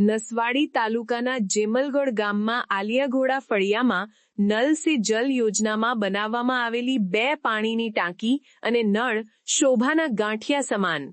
નસવાડી તાલુકાના જેમલગઢ ગામમાં આલિયાઘોડા ફળિયામાં નલ સે જલ યોજનામાં બનાવવામાં આવેલી 2 પાણીની ટાંકી અને નળ શોભાના ગાંઠિયા સમાન।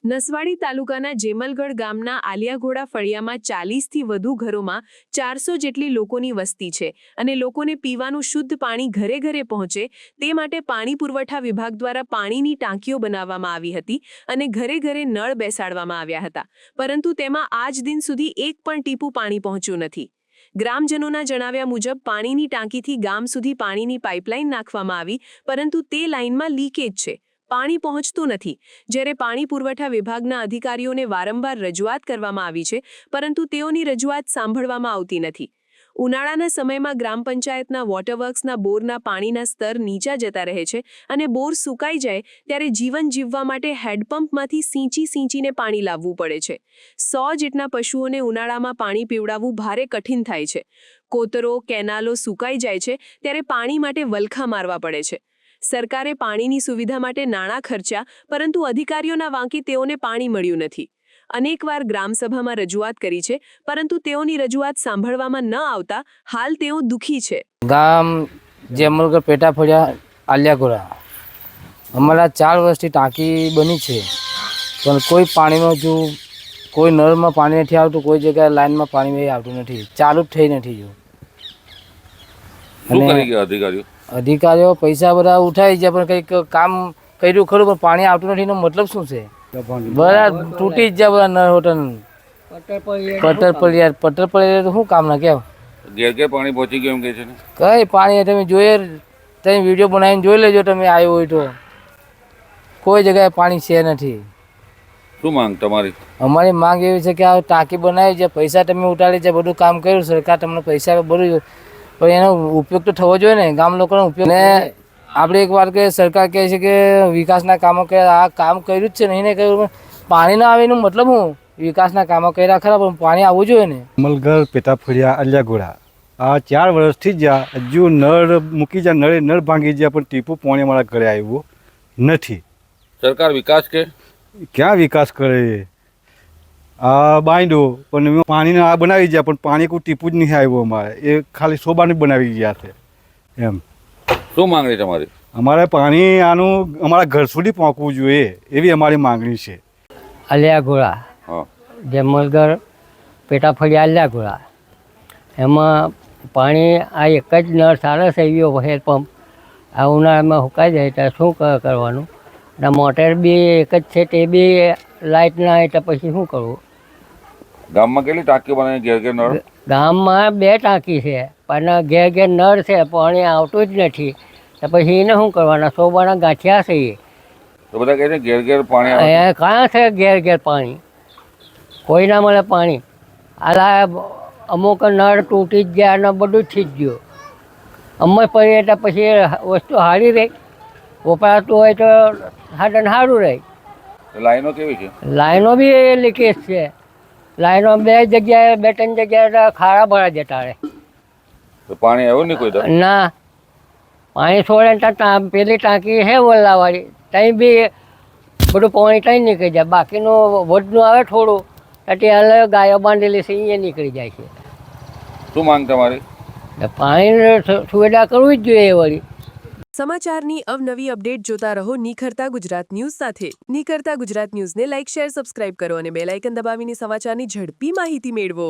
નસવાડી તાલુકાના જેમલગઢ ગામના આલિયાઘોડા ફળિયામાં 40થી વધુ ઘરોમાં 400 જેટલી લોકોની વસ્તી છે અને લોકોને પીવાનું શુદ્ધ પાણી ઘરે ઘરે પહોંચે તે માટે પાણી પુરવઠા વિભાગ દ્વારા પાણીની ટાંકીઓ બનાવવામાં આવી હતી અને ઘરે ઘરે નળ બેસાડવામાં આવ્યા હતા, પરંતુ તેમાં આજ દિન સુધી એક પણ ટીપું પાણી પહોંચ્યું નથી। ગ્રામજનોના જણાવ્યા મુજબ પાણીની ટાંકીથી ગામ સુધી પાણીની પાઇપલાઇન નાખવામાં આવી, પરંતુ તે લાઇનમાં લીકેજ છે, પાણી પહોંચતું નથી। જ્યારે પાણી પુરવઠા વિભાગના અધિકારીઓને વારંવાર રજૂઆત કરવામાં આવી છે, પરંતુ તેઓની રજૂઆત સાંભળવામાં આવતી નથી। ઉનાળાના સમયમાં ગ્રામ પંચાયતના વોટરવર્ક્સના બોરના પાણીના સ્તર નીચા જતા રહે છે અને બોર સુકાઈ જાય ત્યારે જીવન જીવવા માટે હેન્ડપંપમાંથી સિંચીને પાણી લાવવું પડે છે। 100 જેટલા પશુઓને ઉનાળામાં પાણી પીવડાવવું ભારે કઠિન થાય છે। કોતરો, કેનાલો સુકાઈ જાય છે ત્યારે પાણી માટે વલખા મારવા પડે છે। સરકારે પાણીની સુવિધા માટે નાણાં ખર્ચ્યા, પરંતુ અધિકારીઓના વાંકી તેઓને પાણી મળ્યું નથી। અનેકવાર ગ્રામસભામાં રજૂઆત કરી છે, પરંતુ તેઓની રજૂઆત સાંભળવામાં ન આવતા હાલ તેઓ દુઃખી છે। ગામ જેમલગઢ પેટા ફળિયા આલિયાઘોડા અમારા 4 વર્ષથી ટાંકી બની છે, પણ કોઈ પાણીનો જો કોઈ નળમાં પાણી નથી આવતું, કોઈ જગ્યાએ લાઇનમાં પાણી આવતું નથી, ચાલુ જ થઈ નથી। જો શું કરી ગયા અધિકારીઓ પૈસા બધા ઉઠાવી ગયા, પણ કંઈક કામ કર્યું ખરું, પણ પાણી આવતું નથી એનો મતલબ શું છે? બધા તૂટી જ જાય, બધા નળ હોટલ પટર પડ્યા તો શું કામના કેમ ઘેર ઘેર પાણી પહોંચી ગયું એમ કે છે ને? કઈ પાણી તમે જોઈએ, તમે વિડીયો બનાવીને જોઈ લેજો, તમે આવ્યો હોય તો કોઈ જગ્યાએ પાણી છે નથી। શું માંગ તમારી? અમારી માંગ એવી છે કે આ ટાંકી બનાવી છે, પૈસા તમે ઉઠાડી છે, બધું કામ કર્યું, સરકાર તમને પૈસા બધું, પણ એનો ઉપયોગ તો થવો જોઈએ ને, ગામ લોકોનો ઉપયોગ। ને આપણે એક વાર કે સરકાર કહે છે કે વિકાસના કામો કે આ કામ કર્યું જ છે, નહીં ને કર્યું, પાણી ના આવે એનો મતલબ હું? વિકાસના કામો કર્યા ખરા, પણ પાણી આવવું જોઈએ ને। જેમલગઢ પેટા ફળિયા આલિયાઘોડા આ 4 વર્ષથી જ હજુ નળ મૂકી જાય, નળ ભાંગી જાય, પણ ટીપું પાણી અમારા ઘરે આવ્યું નથી। સરકાર વિકાસ કે ક્યાં વિકાસ કરે? આ બાંધો પણ પાણીને આ બનાવી ગયા, પણ પાણી કોઈ ટીપું જ નહીં આવ્યું અમારે, એ ખાલી શોભાનું બનાવી ગયા છે એમ। શું માંગણી તમારી? અમારે પાણી આનું અમારા ઘર સુધી પહોંચવું જોઈએ એવી અમારી માંગણી છે। આલિયાઘોડા જેમલગઢ પેટા ફળિયા આલિયાઘોડા એમાં પાણી આ એક જ નળ સારો થઈ ગયો, હેન્ડપંપ આ ઉનાળામાં સુકાઈ જાય ત્યારે શું કરવાનું? અને મોટર બી એક જ છે, તે બી લાઇટ ના આવે તો પછી શું કરવું? ગામમાં કેટલી ટાંકીઓ બનાવી ઘેર ઘેર નળ? ગામમાં 2 ટાંકી છે, પણ ઘેર ઘેર નળ છે, પાણી આવતું જ નથી, તો પછી એને શું કરવાના? શોભાના ગાંઠિયા છે તો બધા કહે છે ઘેર ઘેર પાણી આવે। અહીંયા કાં છે ઘેર ઘેર પાણી? કોઈ ના મળે પાણી। આલા અમુક નળ તૂટી જ ગયા અને બધું જ થઈ જ ગયું, અમર પડીએ તો પછી વસ્તુ સારી રહે, વપરાતું હોય તો સારું રહે। લાઈનો કેવી છે? લાઈનો બી લીકેજ છે, લાઈનો 2 જગ્યાએ 2-3 જગ્યાએ ખાડા ભરા જતા રહે, તો પાણી આવ્યું નહીં કોઈ? ના, પાણી છોડે તો પેલી ટાંકી છે વલ્લાવાળી, ત્યાં બી બધું પાણી ત્યાં નીકળી જાય, બાકીનું વધનું આવે થોડું, ત્યાં ગાયો બાંધેલી છે એ નીકળી જાય છે। શું માંગ તમારી? પાણી સુવિધા કરવી જ જોઈએ વળી। સમાચારની અવનવી અપડેટ જોતા રહો નિખરતા ગુજરાત ન્યૂઝ સાથે। નિખરતા ગુજરાત ન્યૂઝને લાઇક, શેર, સબસ્ક્રાઇબ કરો અને બેલ આઇકન દબાવીને સમાચારની ઝડપી માહિતી મેળવો।